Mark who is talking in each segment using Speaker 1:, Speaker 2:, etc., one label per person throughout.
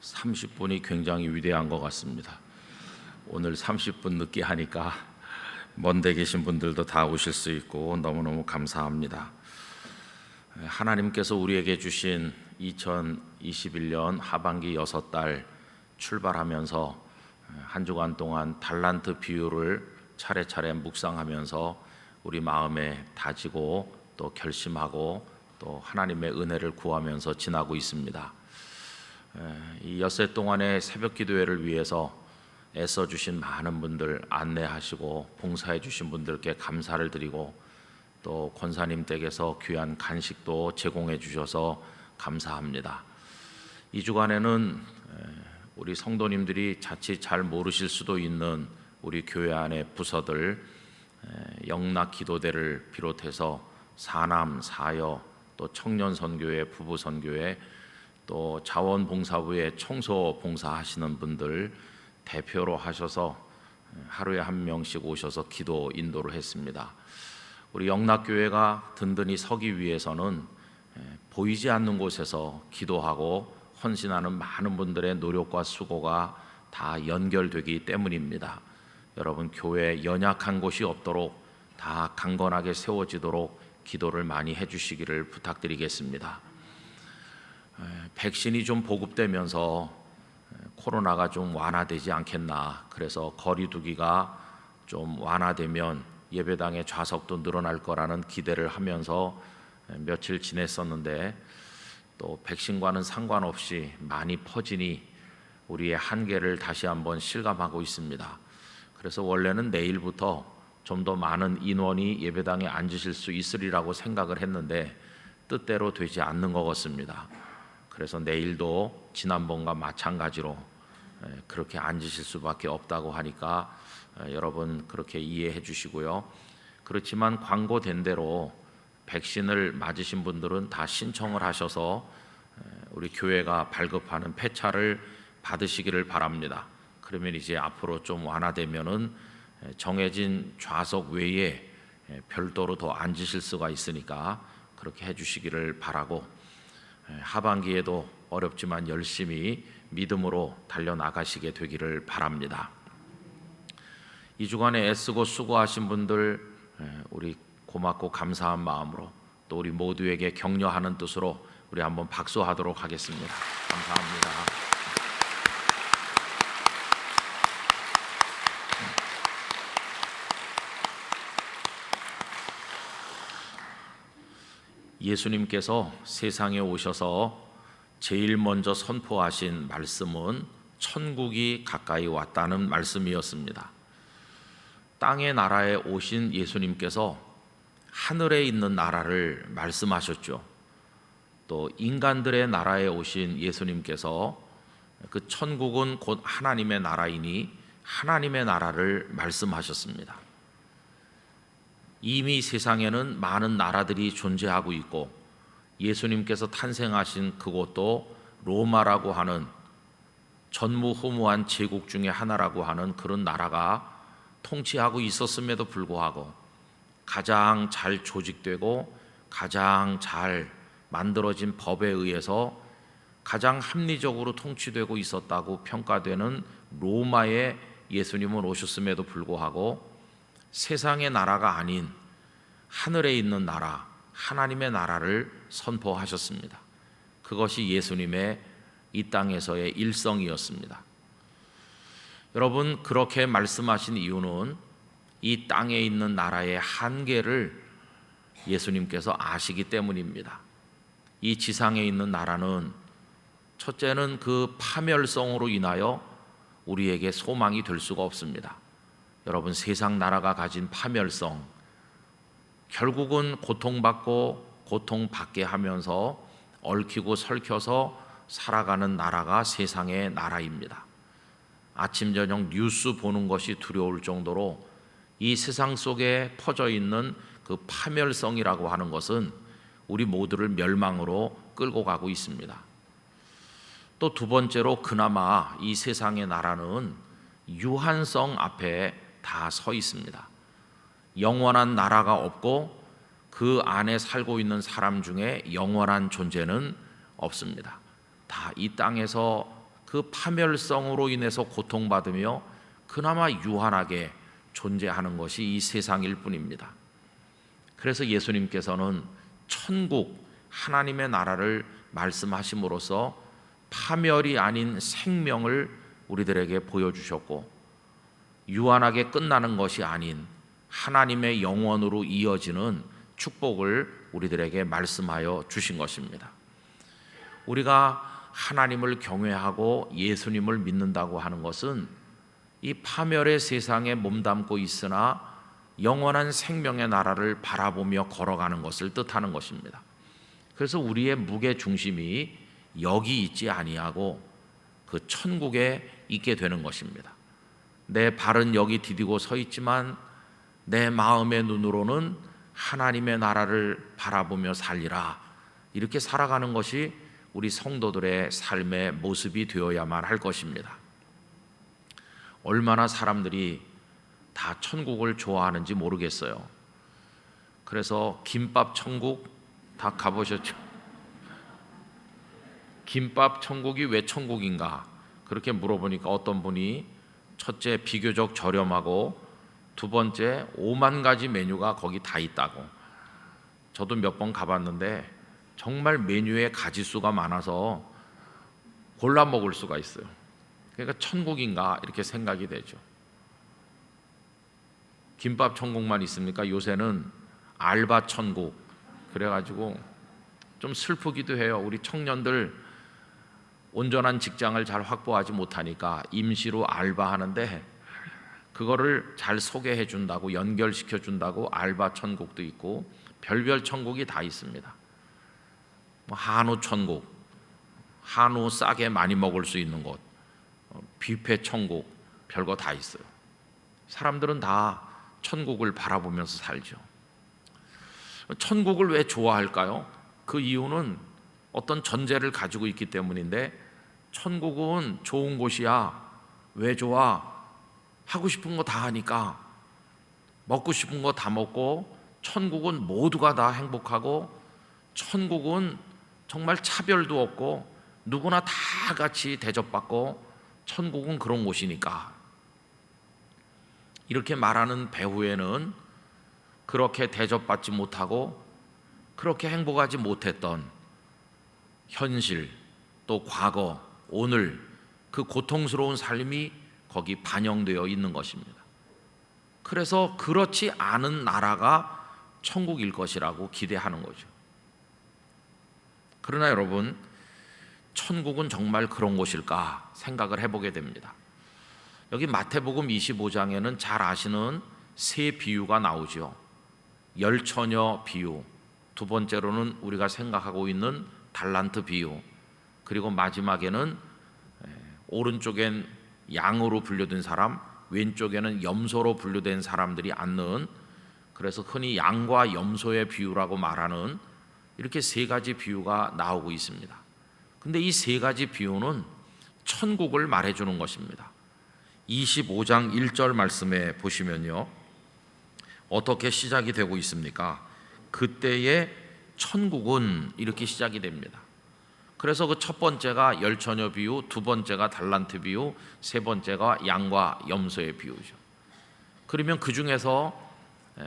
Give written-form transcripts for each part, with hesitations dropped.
Speaker 1: 30분이 굉장히 위대한 것 같습니다. 오늘 30분 늦게 하니까 먼데 계신 분들도 다 오실 수 있고 너무너무 감사합니다. 하나님께서 우리에게 주신 2021년 하반기 6달 출발하면서 한 주간 동안 달란트 비유를 차례차례 묵상하면서 우리 마음에 다지고 또 결심하고 또 하나님의 은혜를 구하면서 지나고 있습니다. 이 엿새 동안의 새벽 기도회를 위해서 애써주신 많은 분들 안내하시고 봉사해 주신 분들께 감사를 드리고 또 권사님 댁에서 귀한 간식도 제공해 주셔서 감사합니다. 이 주간에는 우리 성도님들이 자칫 잘 모르실 수도 있는 우리 교회 안의 부서들 영락 기도대를 비롯해서 사남, 사여, 또 청년 선교회, 부부 선교회, 또 자원봉사부에 청소 봉사하시는 분들 대표로 하셔서 하루에 한 명씩 오셔서 기도 인도를 했습니다. 우리 영락교회가 든든히 서기 위해서는 보이지 않는 곳에서 기도하고 헌신하는 많은 분들의 노력과 수고가 다 연결되기 때문입니다. 여러분, 교회에 연약한 곳이 없도록 다 강건하게 세워지도록 기도를 많이 해주시기를 부탁드리겠습니다. 백신이 좀 보급되면서 코로나가 좀 완화되지 않겠나, 그래서 거리 두기가 좀 완화되면 예배당의 좌석도 늘어날 거라는 기대를 하면서 며칠 지냈었는데 또 백신과는 상관없이 많이 퍼지니 우리의 한계를 다시 한번 실감하고 있습니다. 그래서 원래는 내일부터 좀 더 많은 인원이 예배당에 앉으실 수 있으리라고 생각을 했는데 뜻대로 되지 않는 것 같습니다. 그래서 내일도 지난번과 마찬가지로 그렇게 앉으실 수밖에 없다고 하니까 여러분 그렇게 이해해 주시고요. 그렇지만 광고된 대로 백신을 맞으신 분들은 다 신청을 하셔서 우리 교회가 발급하는 폐차를 받으시기를 바랍니다. 그러면 이제 앞으로 좀 완화되면은 정해진 좌석 외에 별도로 더 앉으실 수가 있으니까 그렇게 해주시기를 바라고, 하반기에도 어렵지만 열심히 믿음으로 달려나가시게 되기를 바랍니다. 이 주간에 애쓰고 수고하신 분들 우리 고맙고 감사한 마음으로 또 우리 모두에게 격려하는 뜻으로 우리 한번 박수하도록 하겠습니다. 감사합니다. 예수님께서 세상에 오셔서 제일 먼저 선포하신 말씀은 천국이 가까이 왔다는 말씀이었습니다. 땅의 나라에 오신 예수님께서 하늘에 있는 나라를 말씀하셨죠. 또 인간들의 나라에 오신 예수님께서 그 천국은 곧 하나님의 나라이니 하나님의 나라를 말씀하셨습니다. 이미 세상에는 많은 나라들이 존재하고 있고 예수님께서 탄생하신 그곳도 로마라고 하는 전무후무한 제국 중에 하나라고 하는 그런 나라가 통치하고 있었음에도 불구하고 가장 잘 조직되고 가장 잘 만들어진 법에 의해서 가장 합리적으로 통치되고 있었다고 평가되는 로마에 예수님은 오셨음에도 불구하고 세상의 나라가 아닌 하늘에 있는 나라, 하나님의 나라를 선포하셨습니다. 그것이 예수님의 이 땅에서의 일성이었습니다. 여러분, 그렇게 말씀하신 이유는 이 땅에 있는 나라의 한계를 예수님께서 아시기 때문입니다. 이 지상에 있는 나라는 첫째는 그 파멸성으로 인하여 우리에게 소망이 될 수가 없습니다. 여러분, 세상 나라가 가진 파멸성, 결국은 고통받고 고통받게 하면서 얽히고 설켜서 살아가는 나라가 세상의 나라입니다. 아침 저녁 뉴스 보는 것이 두려울 정도로 이 세상 속에 퍼져 있는 그 파멸성이라고 하는 것은 우리 모두를 멸망으로 끌고 가고 있습니다. 또 두 번째로 그나마 이 세상의 나라는 유한성 앞에 다 서 있습니다. 영원한 나라가 없고 그 안에 살고 있는 사람 중에 영원한 존재는 없습니다. 다 이 땅에서 그 그 파멸성으로 인해서 고통받으며 그나마 유한하게 존재하는 것이 이 세상일 뿐입니다. 그래서 예수님께서는 천국, 하나님의 나라를 말씀하심으로써 파멸이 아닌 생명을 우리들에게 보여주셨고, 유한하게 끝나는 것이 아닌 하나님의 영원으로 이어지는 축복을 우리들에게 말씀하여 주신 것입니다. 우리가 하나님을 경외하고 예수님을 믿는다고 하는 것은 이 파멸의 세상에 몸담고 있으나 영원한 생명의 나라를 바라보며 걸어가는 것을 뜻하는 것입니다. 그래서 우리의 무게 중심이 여기 있지 아니하고 그 천국에 있게 되는 것입니다. 내 발은 여기 디디고 서 있지만 내 마음의 눈으로는 하나님의 나라를 바라보며 살리라, 이렇게 살아가는 것이 우리 성도들의 삶의 모습이 되어야만 할 것입니다. 얼마나 사람들이 다 천국을 좋아하는지 모르겠어요. 그래서 김밥 천국 다 가보셨죠? 김밥 천국이 왜 천국인가? 그렇게 물어보니까 어떤 분이 첫째, 비교적 저렴하고, 두 번째, 5만 가지 메뉴가 거기 다 있다고. 저도 몇 번 가봤는데 정말 메뉴의 가지수가 많아서 골라 먹을 수가 있어요. 그러니까 천국인가 이렇게 생각이 되죠. 김밥 천국만 있습니까? 요새는 알바 천국, 그래가지고 좀 슬프기도 해요. 우리 청년들 온전한 직장을 잘 확보하지 못하니까 임시로 알바하는데, 그거를 잘 소개해 준다고, 연결시켜 준다고 알바 천국도 있고 별별 천국이 다 있습니다. 한우 천국, 한우 싸게 많이 먹을 수 있는 곳, 뷔페 천국, 별거 다 있어요. 사람들은 다 천국을 바라보면서 살죠. 천국을 왜 좋아할까요? 그 이유는 어떤 전제를 가지고 있기 때문인데, 천국은 좋은 곳이야. 왜 좋아? 하고 싶은 거 다 하니까, 먹고 싶은 거 다 먹고, 천국은 모두가 다 행복하고, 천국은 정말 차별도 없고 누구나 다 같이 대접받고, 천국은 그런 곳이니까. 이렇게 말하는 배후에는 그렇게 대접받지 못하고 그렇게 행복하지 못했던 현실, 또 과거, 오늘 그 고통스러운 삶이 거기 반영되어 있는 것입니다. 그래서 그렇지 않은 나라가 천국일 것이라고 기대하는 거죠. 그러나 여러분, 천국은 정말 그런 곳일까 생각을 해보게 됩니다. 여기 마태복음 25장에는 잘 아시는 세 비유가 나오죠. 열처녀 비유, 두 번째로는 우리가 생각하고 있는 달란트 비유, 그리고 마지막에는 오른쪽엔 양으로 분류된 사람, 왼쪽에는 염소로 분류된 사람들이 앉는, 그래서 흔히 양과 염소의 비유라고 말하는, 이렇게 세 가지 비유가 나오고 있습니다. 근데 이 세 가지 비유는 천국을 말해주는 것입니다. 25장 1절 말씀에 보시면요, 어떻게 시작이 되고 있습니까? 그때의 천국은, 이렇게 시작이 됩니다. 그래서 그 첫 번째가 열처녀 비유, 두 번째가 달란트 비유, 세 번째가 양과 염소의 비유죠. 그러면 그 중에서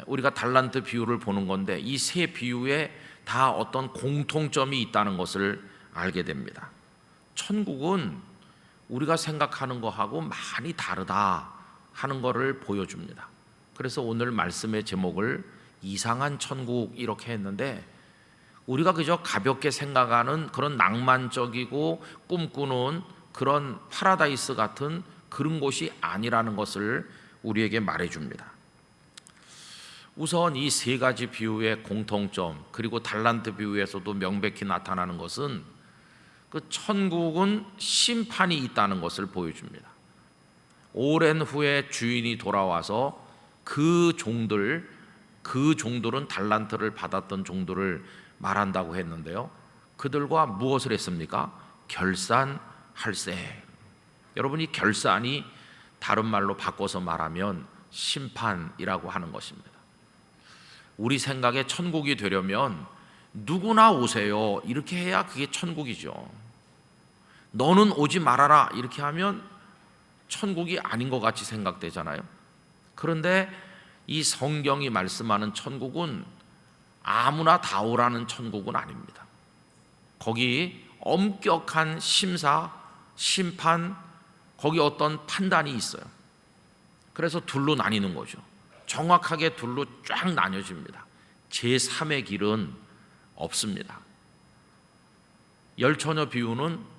Speaker 1: 우리가 달란트 비유를 보는 건데, 이 세 비유에 다 어떤 공통점이 있다는 것을 알게 됩니다. 천국은 우리가 생각하는 거하고 많이 다르다 하는 것을 보여줍니다. 그래서 오늘 말씀의 제목을 이상한 천국 이렇게 했는데, 우리가 그저 가볍게 생각하는 그런 낭만적이고 꿈꾸는 그런 파라다이스 같은 그런 곳이 아니라는 것을 우리에게 말해줍니다. 우선 이 세 가지 비유의 공통점, 그리고 달란트 비유에서도 명백히 나타나는 것은 그 천국은 심판이 있다는 것을 보여줍니다. 오랜 후에 주인이 돌아와서 그 종들은 달란트를 받았던 종들을 말한다고 했는데요, 그들과 무엇을 했습니까? 결산할세. 여러분, 이 결산이 다른 말로 바꿔서 말하면 심판이라고 하는 것입니다. 우리 생각에 천국이 되려면 누구나 오세요 이렇게 해야 그게 천국이죠. 너는 오지 말아라 이렇게 하면 천국이 아닌 것 같이 생각되잖아요. 그런데 이 성경이 말씀하는 천국은 아무나 다 오라는 천국은 아닙니다. 거기 엄격한 심사, 심판, 거기 어떤 판단이 있어요. 그래서 둘로 나뉘는 거죠. 정확하게 둘로 쫙 나뉘어집니다. 제3의 길은 없습니다. 열처녀 비유는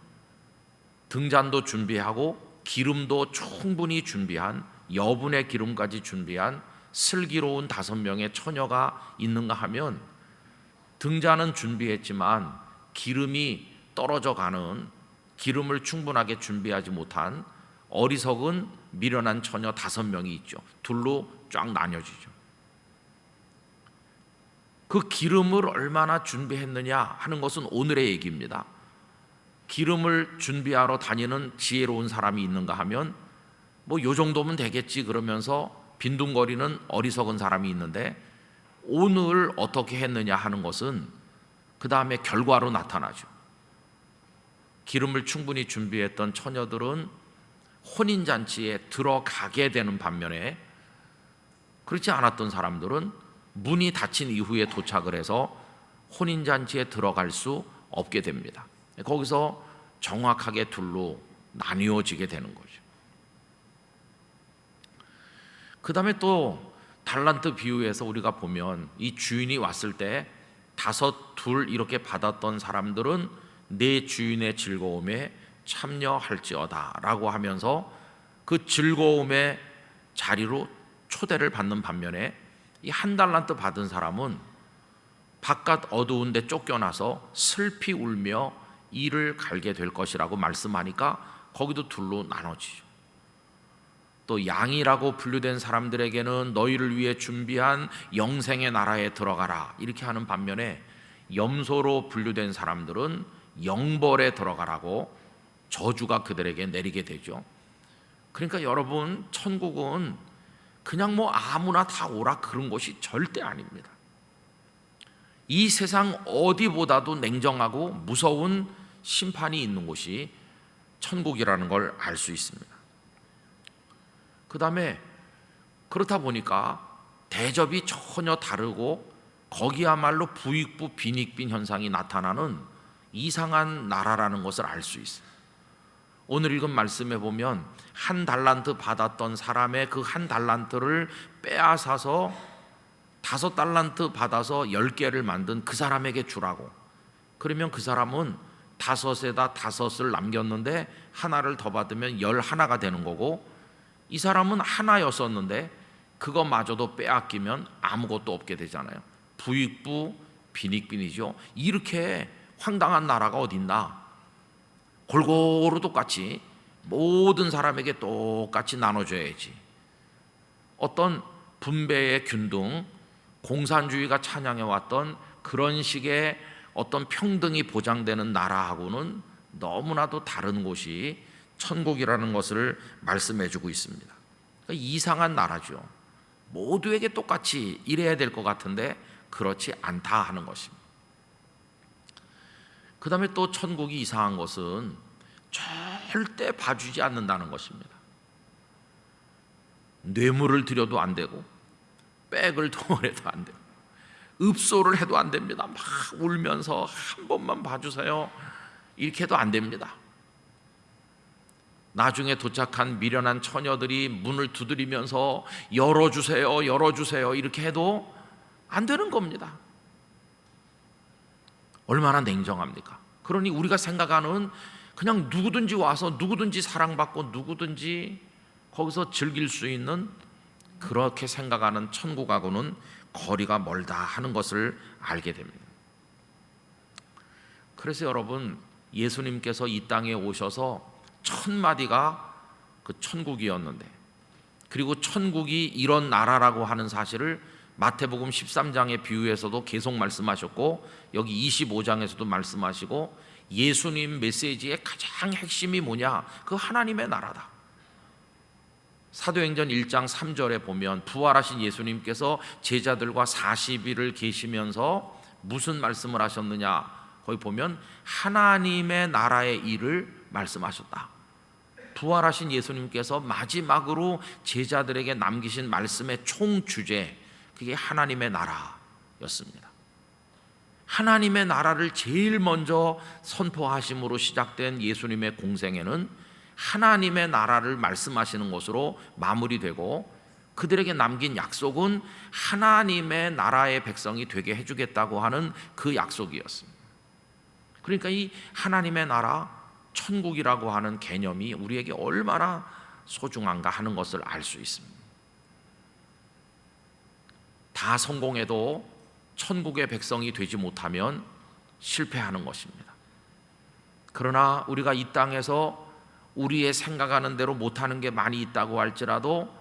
Speaker 1: 등잔도 준비하고 기름도 충분히 준비한, 여분의 기름까지 준비한 슬기로운 5명의 처녀가 있는가 하면, 등잔은 준비했지만 기름이 떨어져 가는, 기름을 충분하게 준비하지 못한 어리석은 미련한 처녀 5명이 있죠. 둘로 쫙 나뉘어지죠. 그 기름을 얼마나 준비했느냐 하는 것은 오늘의 얘기입니다. 기름을 준비하러 다니는 지혜로운 사람이 있는가 하면 뭐 요 정도면 되겠지 그러면서 빈둥거리는 어리석은 사람이 있는데, 오늘 어떻게 했느냐 하는 것은 그 다음에 결과로 나타나죠. 기름을 충분히 준비했던 처녀들은 혼인잔치에 들어가게 되는 반면에, 그렇지 않았던 사람들은 문이 닫힌 이후에 도착을 해서 혼인잔치에 들어갈 수 없게 됩니다. 거기서 정확하게 둘로 나뉘어지게 되는 거죠. 그 다음에 또 달란트 비유에서 우리가 보면 이 주인이 왔을 때 5, 2 이렇게 받았던 사람들은 내 주인의 즐거움에 참여할지어다 라고 하면서 그 즐거움의 자리로 초대를 받는 반면에, 이 1달란트 받은 사람은 바깥 어두운 데 쫓겨나서 슬피 울며 이를 갈게 될 것이라고 말씀하니까 거기도 둘로 나눠지죠. 또 양이라고 분류된 사람들에게는 너희를 위해 준비한 영생의 나라에 들어가라 이렇게 하는 반면에, 염소로 분류된 사람들은 영벌에 들어가라고 저주가 그들에게 내리게 되죠. 그러니까 여러분, 천국은 그냥 뭐 아무나 다 오라 그런 것이 절대 아닙니다. 이 세상 어디보다도 냉정하고 무서운 심판이 있는 곳이 천국이라는 걸 알 수 있습니다. 그 다음에 그렇다 보니까 대접이 전혀 다르고 거기야말로 부익부 빈익빈 현상이 나타나는 이상한 나라라는 것을 알 수 있어요. 오늘 읽은 말씀에 보면 1달란트 받았던 사람의 그 1달란트를 빼앗아서 5달란트 받아서 10개를 만든 그 사람에게 주라고. 그러면 그 사람은 5에다 5을 남겼는데 하나를 더 받으면 11가 되는 거고, 이 사람은 하나였었는데 그것마저도 빼앗기면 아무것도 없게 되잖아요. 부익부 빈익빈이죠. 이렇게 황당한 나라가 어딨나. 골고루 똑같이 모든 사람에게 똑같이 나눠줘야지. 어떤 분배의 균등, 공산주의가 찬양해왔던 그런 식의 어떤 평등이 보장되는 나라하고는 너무나도 다른 곳이 천국이라는 것을 말씀해주고 있습니다. 그러니까 이상한 나라죠. 모두에게 똑같이 이래야 될 것 같은데 그렇지 않다 하는 것입니다. 그 다음에 또 천국이 이상한 것은 절대 봐주지 않는다는 것입니다. 뇌물을 드려도 안 되고, 백을 동원해도 안 되고, 읍소를 해도 안 됩니다. 막 울면서 한 번만 봐주세요 이렇게 해도 안 됩니다. 나중에 도착한 미련한 처녀들이 문을 두드리면서 열어주세요 열어주세요 이렇게 해도 안 되는 겁니다. 얼마나 냉정합니까? 그러니 우리가 생각하는 그냥 누구든지 와서 누구든지 사랑받고 누구든지 거기서 즐길 수 있는, 그렇게 생각하는 천국하고는 거리가 멀다 하는 것을 알게 됩니다. 그래서 여러분, 예수님께서 이 땅에 오셔서 1000마디가 그 천국이었는데, 그리고 천국이 이런 나라라고 하는 사실을 마태복음 13장의 비유에서도 계속 말씀하셨고, 여기 25장에서도 말씀하시고, 예수님 메시지의 가장 핵심이 뭐냐? 그 하나님의 나라다. 사도행전 1장 3절에 보면 부활하신 예수님께서 제자들과 40일을 계시면서 무슨 말씀을 하셨느냐? 거기 보면 하나님의 나라의 일을 말씀하셨다. 부활하신 예수님께서 마지막으로 제자들에게 남기신 말씀의 총 주제, 그게 하나님의 나라였습니다. 하나님의 나라를 제일 먼저 선포하심으로 시작된 예수님의 공생애는 하나님의 나라를 말씀하시는 것으로 마무리되고, 그들에게 남긴 약속은 하나님의 나라의 백성이 되게 해주겠다고 하는 그 약속이었습니다. 그러니까 이 하나님의 나라, 천국이라고 하는 개념이 우리에게 얼마나 소중한가 하는 것을 알 수 있습니다. 다 성공해도 천국의 백성이 되지 못하면 실패하는 것입니다. 그러나 우리가 이 땅에서 우리의 생각하는 대로 못하는 게 많이 있다고 할지라도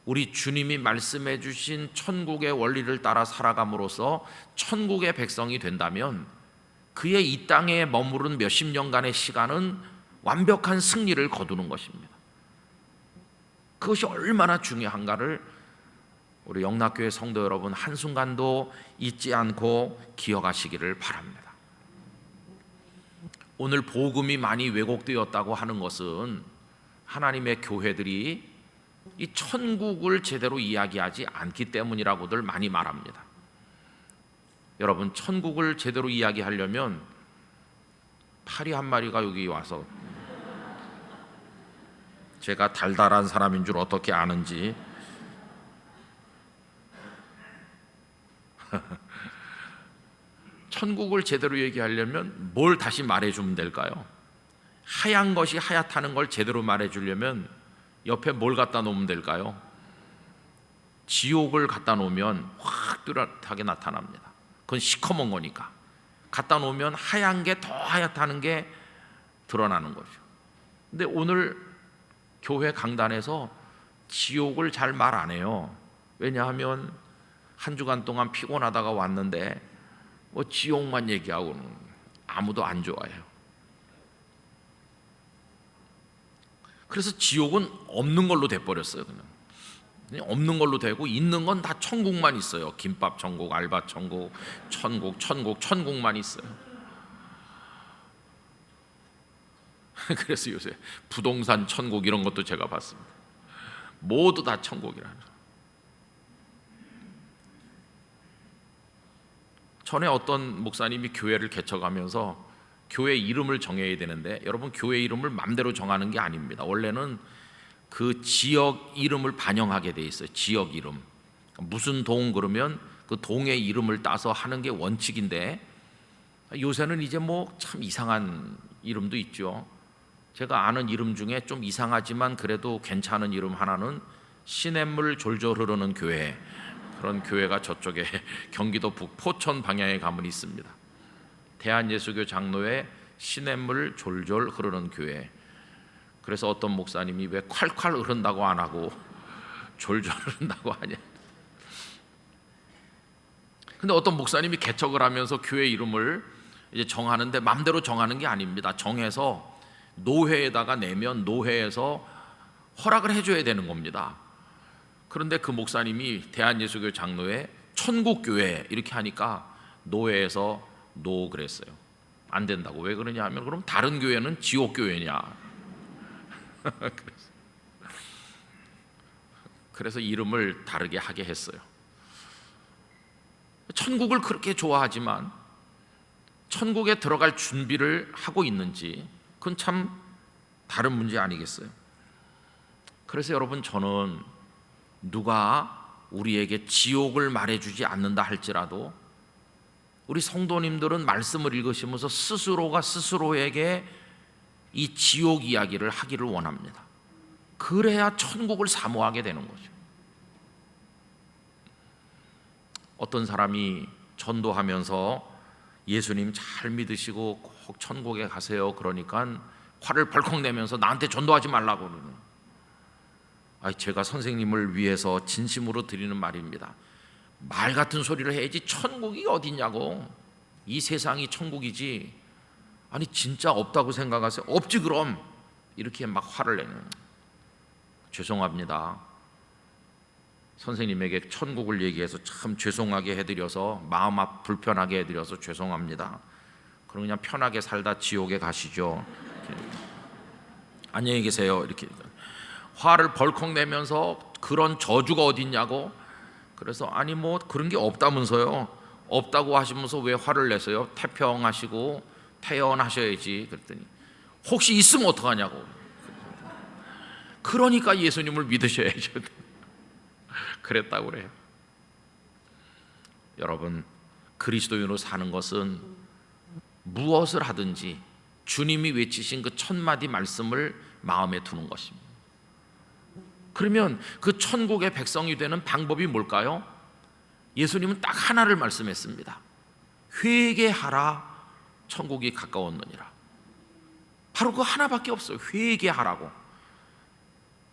Speaker 1: 우리 주님이 말씀해 주신 천국의 원리를 따라 살아감으로써 천국의 백성이 된다면 그의 이 땅에 머무른 몇십 년간의 시간은 완벽한 승리를 거두는 것입니다. 그것이 얼마나 중요한가를 우리 영락교회 성도 여러분 한순간도 잊지 않고 기억하시기를 바랍니다. 오늘 복음이 많이 왜곡되었다고 하는 것은 하나님의 교회들이 이 천국을 제대로 이야기하지 않기 때문이라고들 많이 말합니다. 여러분, 천국을 제대로 이야기하려면 파리 한 마리가 여기 와서, 제가 달달한 사람인 줄 어떻게 아는지, 천국을 제대로 얘기하려면 뭘 다시 말해주면 될까요? 하얀 것이 하얗다는 걸 제대로 말해주려면 옆에 뭘 갖다 놓으면 될까요? 지옥을 갖다 놓으면 확 뚜렷하게 나타납니다. 그건 시커먼 거니까. 갖다 놓으면 하얀 게 더 하얗다는 게 드러나는 거죠. 근데 오늘 교회 강단에서 지옥을 잘 말 안 해요. 왜냐하면 한 주간 동안 피곤하다가 왔는데 뭐 지옥만 얘기하고는 아무도 안 좋아해요. 그래서 지옥은 없는 걸로 돼버렸어요. 그냥 없는 걸로 되고 있는 건 다 천국만 있어요. 김밥 천국, 알바 천국, 천국만 있어요. 그래서 요새 부동산 천국 이런 것도 제가 봤습니다. 모두 다 천국이라는. 전에 어떤 목사님이 교회를 개척하면서 교회 이름을 정해야 되는데, 여러분, 교회 이름을 맘대로 정하는 게 아닙니다. 원래는 그 지역 이름을 반영하게 돼 있어요. 지역 이름. 무슨 동 그러면 그 동의 이름을 따서 하는 게 원칙인데, 요새는 이제 뭐 참 이상한 이름도 있죠. 제가 아는 이름 중에 좀 이상하지만 그래도 괜찮은 이름 하나는 시냇물 졸졸 흐르는 교회. 그런 교회가 저쪽에 경기도 북 포천 방향에 가면 있습니다. 대한예수교 장로회 시냇물 졸졸 흐르는 교회. 그래서 어떤 목사님이 왜 콸콸 흐른다고 안 하고 졸졸 흐른다고 하냐. 근데 어떤 목사님이 개척을 하면서 교회 이름을 이제 정하는데 마음대로 정하는 게 아닙니다. 정해서 노회에다가 내면 노회에서 허락을 해줘야 되는 겁니다. 그런데 그 목사님이 대한예수교 장로회 천국교회 이렇게 하니까 노회에서 노 그랬어요. 안 된다고. 왜 그러냐 하면 그럼 다른 교회는 지옥교회냐. 그래서 이름을 다르게 하게 했어요. 천국을 그렇게 좋아하지만 천국에 들어갈 준비를 하고 있는지, 그건 참 다른 문제 아니겠어요? 그래서 여러분, 저는 누가 우리에게 지옥을 말해주지 않는다 할지라도 우리 성도님들은 말씀을 읽으시면서 스스로가 스스로에게 이 지옥 이야기를 하기를 원합니다. 그래야 천국을 사모하게 되는 거죠. 어떤 사람이 전도하면서 예수님 잘 믿으시고 꼭 천국에 가세요 그러니까 화를 벌컥 내면서 나한테 전도하지 말라고 그러는. 제가 선생님을 위해서 진심으로 드리는 말입니다. 말 같은 소리를 해야지. 천국이 어디냐고. 이 세상이 천국이지. 아니 진짜 없다고 생각하세요? 없지 그럼. 이렇게 막 화를 내는. 죄송합니다. 선생님에게 천국을 얘기해서 참 죄송하게 해드려서 마음 불편하게 해드려서 죄송합니다. 그럼 그냥 편하게 살다 지옥에 가시죠. 안녕히 계세요. 이렇게 화를 벌컥 내면서 그런 저주가 어딨냐고. 그래서 아니 뭐 그런 게 없다면서요. 없다고 하시면서 왜 화를 내세요? 태평하시고 태연하셔야지. 그랬더니 혹시 있으면 어떡하냐고. 그러니까 예수님을 믿으셔야죠. 그랬다고 그래요. 여러분, 그리스도인으로 사는 것은 무엇을 하든지 주님이 외치신 그 첫 마디 말씀을 마음에 두는 것입니다. 그러면 그 천국의 백성이 되는 방법이 뭘까요? 예수님은 딱 하나를 말씀했습니다. 회개하라, 천국이 가까웠느니라. 바로 그 하나밖에 없어요. 회개하라고.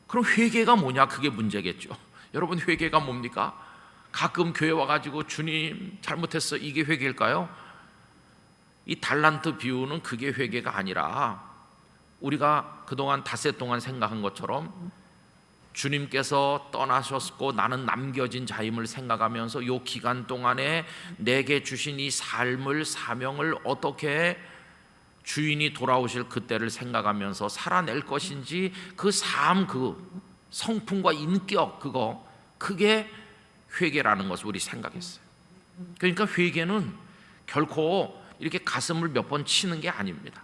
Speaker 1: 그럼 회개가 뭐냐? 그게 문제겠죠. 여러분, 회개가 뭡니까? 가끔 교회 와가지고 주님 잘못했어, 이게 회개일까요? 이 달란트 비유는 그게 회개가 아니라 우리가 그동안 닷새 동안 생각한 것처럼 주님께서 떠나셨고 나는 남겨진 자임을 생각하면서 이 기간 동안에 내게 주신 이 삶을, 사명을 어떻게 주인이 돌아오실 그때를 생각하면서 살아낼 것인지, 그 삶, 그 성품과 인격, 그게 회개라는 것을 우리 생각했어요. 그러니까 회개는 결코 이렇게 가슴을 몇 번 치는 게 아닙니다.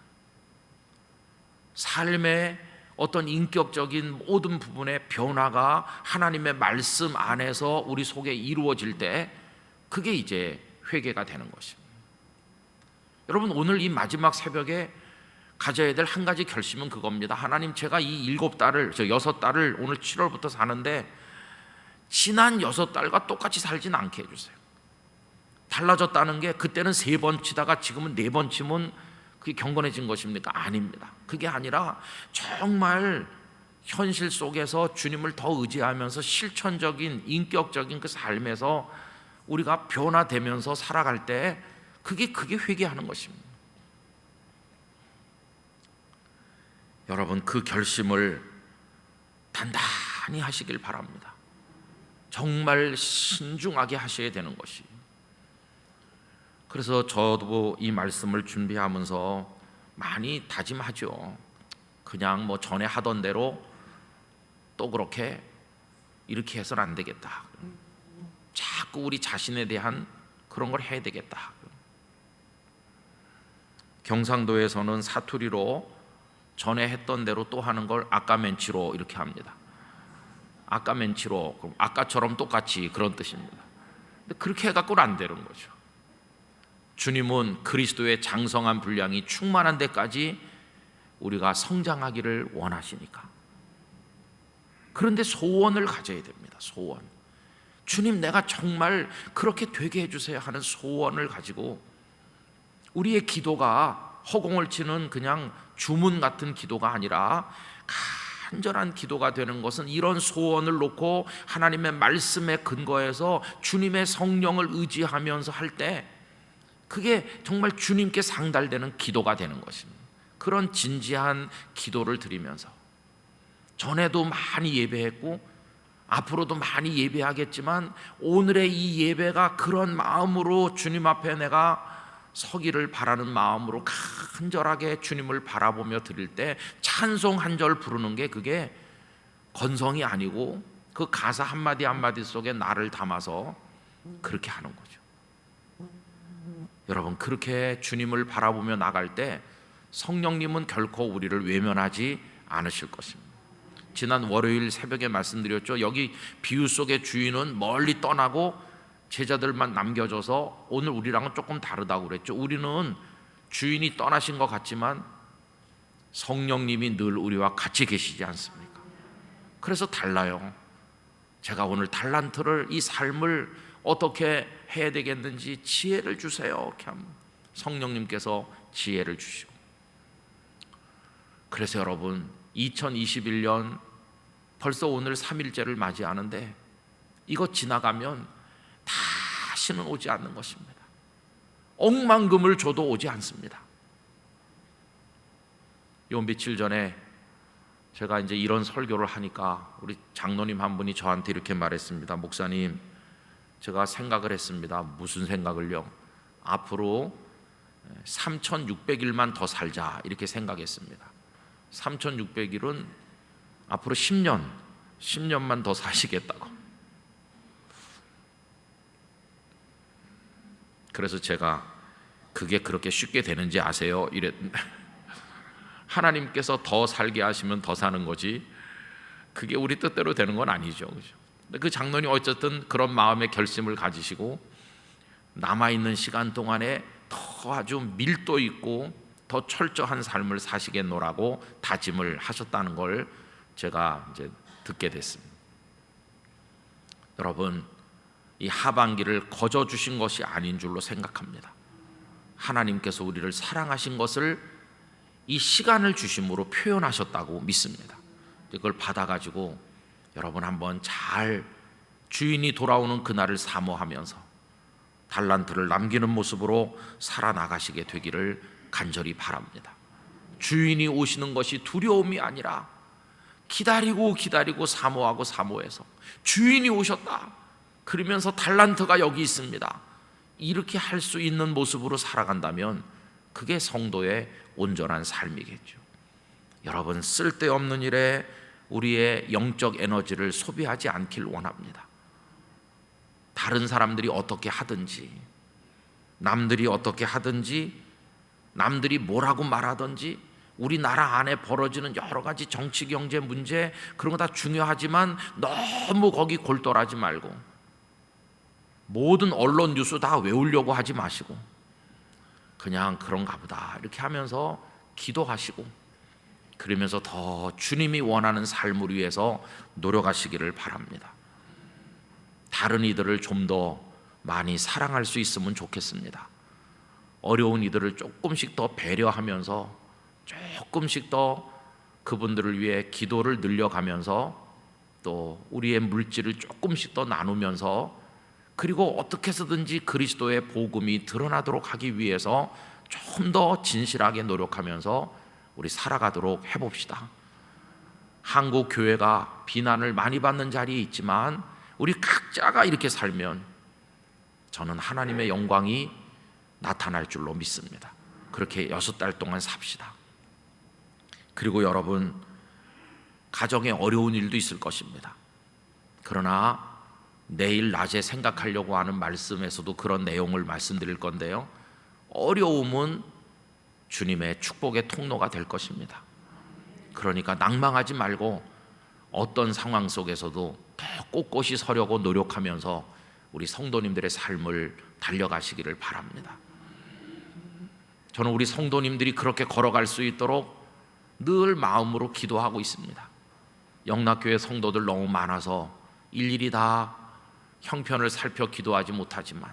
Speaker 1: 삶의 어떤 인격적인 모든 부분의 변화가 하나님의 말씀 안에서 우리 속에 이루어질 때 그게 이제 회개가 되는 것입니다. 여러분, 오늘 이 마지막 새벽에 가져야 될 한 가지 결심은 그겁니다. 하나님, 제가 이 6딸을 오늘 7월부터 사는데 지난 6달과 똑같이 살진 않게 해주세요. 달라졌다는 게 그때는 3번 치다가 지금은 4번 치면 그게 경건해진 것입니까? 아닙니다. 그게 아니라 정말 현실 속에서 주님을 더 의지하면서 실천적인 인격적인 그 삶에서 우리가 변화되면서 살아갈 때 그게 회개하는 것입니다. 여러분, 그 결심을 단단히 하시길 바랍니다. 정말 신중하게 하셔야 되는 것이. 그래서 저도 이 말씀을 준비하면서 많이 다짐하죠. 그냥 뭐 전에 하던 대로 또 이렇게 해서는 안 되겠다. 자꾸 우리 자신에 대한 그런 걸 해야 되겠다. 경상도에서는 사투리로 전에 했던 대로 또 하는 걸 아까맨치로 이렇게 합니다. 아까맨치로, 그럼 아까처럼 똑같이, 그런 뜻입니다. 근데 그렇게 해갖고는 안 되는 거죠. 주님은 그리스도의 장성한 분량이 충만한 데까지 우리가 성장하기를 원하시니까. 그런데 소원을 가져야 됩니다. 소원. 주님, 내가 정말 그렇게 되게 해주세요 하는 소원을 가지고, 우리의 기도가 허공을 치는 그냥 주문 같은 기도가 아니라 간절한 기도가 되는 것은 이런 소원을 놓고 하나님의 말씀에 근거해서 주님의 성령을 의지하면서 할 때 그게 정말 주님께 상달되는 기도가 되는 것입니다. 그런 진지한 기도를 드리면서, 전에도 많이 예배했고 앞으로도 많이 예배하겠지만 오늘의 이 예배가 그런 마음으로 주님 앞에 내가 서기를 바라는 마음으로 간절하게 주님을 바라보며 드릴 때 찬송 한 절 부르는 게 그게 건성이 아니고 그 가사 한마디 한마디 속에 나를 담아서 그렇게 하는 거죠. 여러분, 그렇게 주님을 바라보며 나갈 때 성령님은 결코 우리를 외면하지 않으실 것입니다. 지난 월요일 새벽에 말씀드렸죠. 여기 비유 속의 주인은 멀리 떠나고 제자들만 남겨져서 오늘 우리랑은 조금 다르다고 그랬죠. 우리는 주인이 떠나신 것 같지만 성령님이 늘 우리와 같이 계시지 않습니까? 그래서 달라요. 제가 오늘 달란트를, 이 삶을 어떻게 해야 되겠는지 지혜를 주세요. 이렇게 하면 성령님께서 지혜를 주시고. 그래서 여러분, 2021년 벌써 오늘 3일째를 맞이하는데 이거 지나가면 다시는 오지 않는 것입니다. 억만금을 줘도 오지 않습니다. 요 며칠 전에 제가 이제 이런 설교를 하니까 우리 장로님 한 분이 저한테 이렇게 말했습니다. 목사님, 제가 생각을 했습니다. 무슨 생각을요? 앞으로 3,600일만 더 살자 이렇게 생각했습니다. 3,600일은 앞으로 10년만 더 사시겠다고. 그래서 제가 그게 그렇게 쉽게 되는지 아세요? 이랬는데 하나님께서 더 살게 하시면 더 사는 거지 그게 우리 뜻대로 되는 건 아니죠. 그죠? 근데 그 장로님 어쨌든 그런 마음의 결심을 가지시고 남아있는 시간 동안에 더 아주 밀도 있고 더 철저한 삶을 사시겠노라고 다짐을 하셨다는 걸 제가 이제 듣게 됐습니다. 여러분, 이 하반기를 거저 주신 것이 아닌 줄로 생각합니다. 하나님께서 우리를 사랑하신 것을 이 시간을 주심으로 표현하셨다고 믿습니다. 그걸 받아가지고 여러분 한번 잘 주인이 돌아오는 그날을 사모하면서 달란트를 남기는 모습으로 살아나가시게 되기를 간절히 바랍니다. 주인이 오시는 것이 두려움이 아니라 기다리고 사모하고 사모해서 주인이 오셨다 그러면서 달란트가 여기 있습니다 이렇게 할 수 있는 모습으로 살아간다면 그게 성도의 온전한 삶이겠죠. 여러분, 쓸데없는 일에 우리의 영적 에너지를 소비하지 않길 원합니다. 다른 사람들이 어떻게 하든지, 남들이 어떻게 하든지, 남들이 뭐라고 말하든지, 우리나라 안에 벌어지는 여러 가지 정치 경제 문제 그런 거 다 중요하지만 너무 거기 골똘하지 말고 모든 언론 뉴스 다 외우려고 하지 마시고 그냥 그런가 보다 이렇게 하면서 기도하시고 그러면서 더 주님이 원하는 삶을 위해서 노력하시기를 바랍니다. 다른 이들을 좀 더 많이 사랑할 수 있으면 좋겠습니다. 어려운 이들을 조금씩 더 배려하면서 조금씩 더 그분들을 위해 기도를 늘려가면서 또 우리의 물질을 조금씩 더 나누면서 그리고 어떻게 해서든지 그리스도의 복음이 드러나도록 하기 위해서 좀 더 진실하게 노력하면서 우리 살아가도록 해봅시다. 한국 교회가 비난을 많이 받는 자리에 있지만 우리 각자가 이렇게 살면 저는 하나님의 영광이 나타날 줄로 믿습니다. 그렇게 6달 동안 삽시다. 그리고 여러분, 가정에 어려운 일도 있을 것입니다. 그러나 내일 낮에 생각하려고 하는 말씀에서도 그런 내용을 말씀드릴 건데요, 어려움은 주님의 축복의 통로가 될 것입니다. 그러니까 낭망하지 말고 어떤 상황 속에서도 더 꼿꼿이 서려고 노력하면서 우리 성도님들의 삶을 달려가시기를 바랍니다. 저는 우리 성도님들이 그렇게 걸어갈 수 있도록 늘 마음으로 기도하고 있습니다. 영락교회 성도들 너무 많아서 일일이 다 형편을 살펴 기도하지 못하지만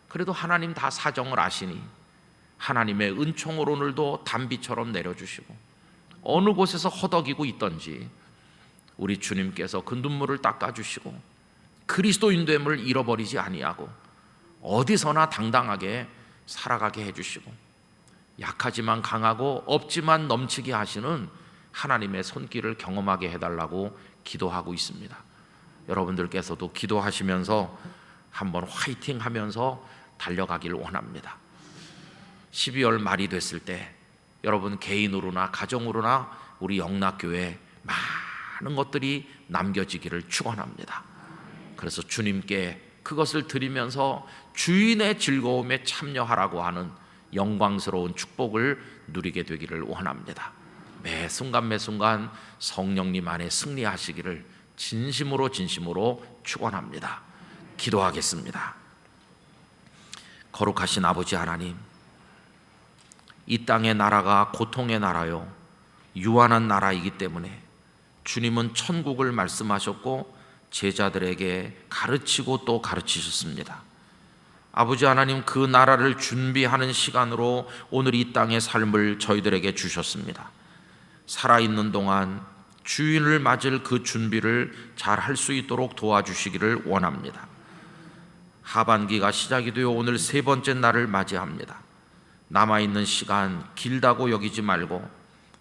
Speaker 1: 그래도 하나님 다 사정을 아시니 하나님의 은총으로 오늘도 단비처럼 내려주시고 어느 곳에서 허덕이고 있던지 우리 주님께서 그 눈물을 닦아주시고 그리스도인됨을 잃어버리지 아니하고 어디서나 당당하게 살아가게 해주시고 약하지만 강하고 없지만 넘치게 하시는 하나님의 손길을 경험하게 해달라고 기도하고 있습니다. 여러분들께서도 기도하시면서 한번 화이팅 하면서 달려가길 원합니다. 12월 말이 됐을 때 여러분 개인으로나 가정으로나 우리 영락교회 많은 것들이 남겨지기를 축원합니다. 그래서 주님께 그것을 드리면서 주인의 즐거움에 참여하라고 하는 영광스러운 축복을 누리게 되기를 원합니다. 매 순간 성령님 안에 승리하시기를 진심으로 축원합니다. 기도하겠습니다. 거룩하신 아버지 하나님, 이 땅의 나라가 고통의 나라요 유한한 나라이기 때문에 주님은 천국을 말씀하셨고 제자들에게 가르치고 또 가르치셨습니다. 아버지 하나님, 그 나라를 준비하는 시간으로 오늘 이 땅의 삶을 저희들에게 주셨습니다. 살아있는 동안 주인을 맞을 그 준비를 잘 할 수 있도록 도와주시기를 원합니다. 하반기가 시작이 되어 오늘 3번째 날을 맞이합니다. 남아있는 시간 길다고 여기지 말고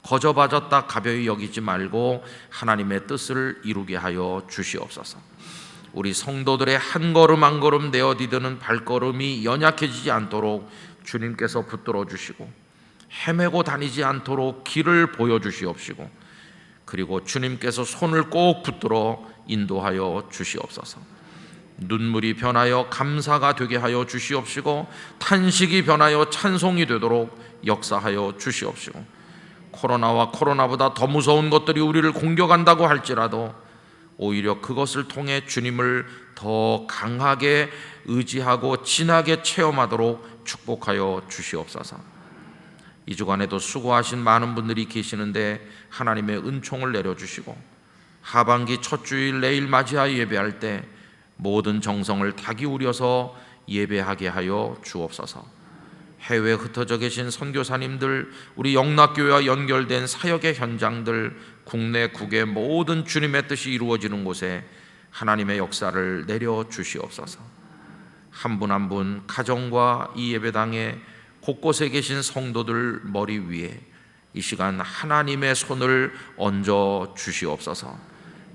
Speaker 1: 거저 빠졌다 가벼이 여기지 말고 하나님의 뜻을 이루게 하여 주시옵소서. 우리 성도들의 한 걸음 한 걸음 내어디드는 발걸음이 연약해지지 않도록 주님께서 붙들어 주시고 헤매고 다니지 않도록 길을 보여주시옵시고, 그리고 주님께서 손을 꼭 붙들어 인도하여 주시옵소서. 눈물이 변하여 감사가 되게 하여 주시옵시고, 탄식이 변하여 찬송이 되도록 역사하여 주시옵시고, 코로나와 코로나보다 더 무서운 것들이 우리를 공격한다고 할지라도 오히려 그것을 통해 주님을 더 강하게 의지하고 진하게 체험하도록 축복하여 주시옵소서. 이 주간에도 수고하신 많은 분들이 계시는데 하나님의 은총을 내려주시고, 하반기 첫 주일 내일 맞이하여 예배할 때 모든 정성을 다 기울여서 예배하게 하여 주옵소서. 해외에 흩어져 계신 선교사님들, 우리 영락교회와 연결된 사역의 현장들, 국내 국외 모든 주님의 뜻이 이루어지는 곳에 하나님의 역사를 내려 주시옵소서. 한 분 한 분 가정과 이 예배당에 곳곳에 계신 성도들 머리 위에 이 시간 하나님의 손을 얹어 주시옵소서.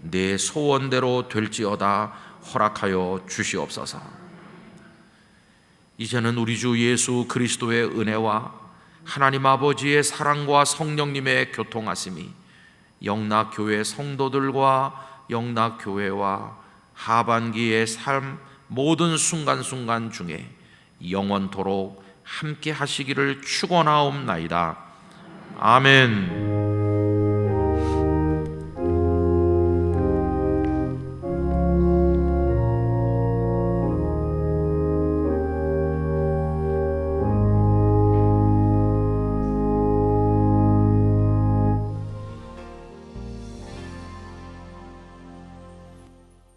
Speaker 1: 내 소원대로 될지어다 허락하여 주시옵소서. 이제는 우리 주 예수 그리스도의 은혜와 하나님 아버지의 사랑과 성령님의 교통하심이 영락교회 성도들과 영락교회와 하반기의 삶 모든 순간순간 중에 영원토록 함께 하시기를 축원하옵나이다. 아멘.